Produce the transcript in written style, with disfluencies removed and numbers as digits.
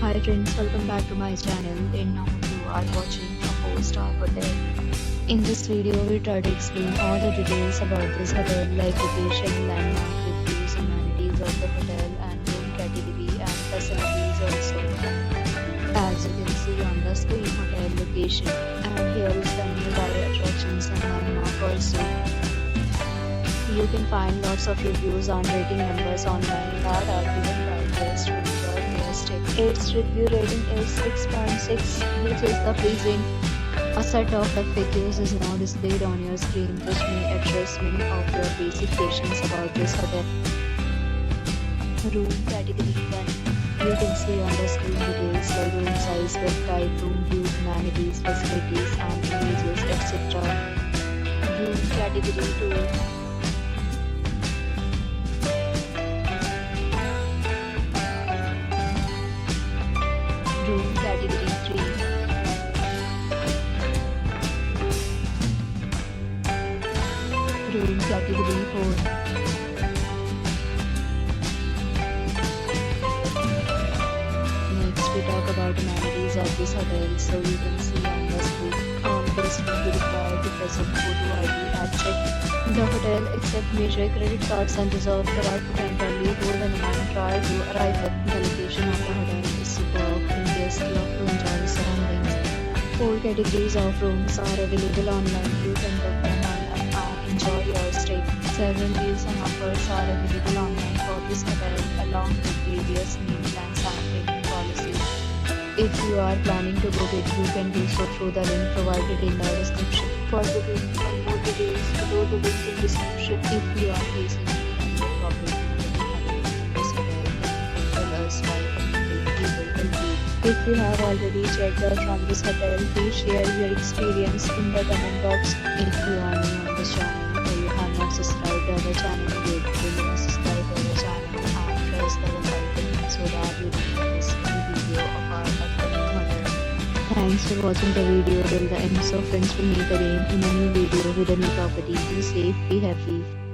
Hi friends, welcome back to my channel, and now you are watching a 4-star hotel. In this video, we try to explain all the details about this hotel like location, landmark, reviews, amenities of the hotel and room category and facilities also. As you can see on the screen, hotel location, and here is the nearby attractions and landmark also. You can find lots of reviews and rating numbers online that are given by guests to enjoy their stay. Its review rating is 6.6, which is the pleasing. A set of figures is now displayed on your screen, which may address many of your basic questions about this hotel. Room category 1. You can see on the screen details like room size, bed type, room view, amenities, facilities, and images, etc. Room category 2. Room category 3. Room category 4. Next we talk about amenities of this hotel. So you can see on the screen, all guests will be required to present photo ID at check-in. The hotel accepts major credit cards and reserves the right to temporarily hold an amount prior to arrival. The location of the hotel is superb and guests love to enjoy the surroundings. 4 categories of rooms are available online. You can book them online and enjoy your stay. Several deals and offers are available online for this hotel along with various meal plans and payment policies. If you are planning to book it, you can do so through the link provided in the description. For booking and more details, go to the link in description. If you are facing any problem with this hotel, tell us by commenting. We will help you. If you have already checked out from this hotel, please share your experience in the comment box. If you are new on this channel or you have not subscribed to our channel yet, then subscribe to our channel and press the bell icon so that you don't miss any video of our upcoming hotel. Thanks for watching the video till the end. So friends, will meet again in a new video with a new property. Be safe, be happy.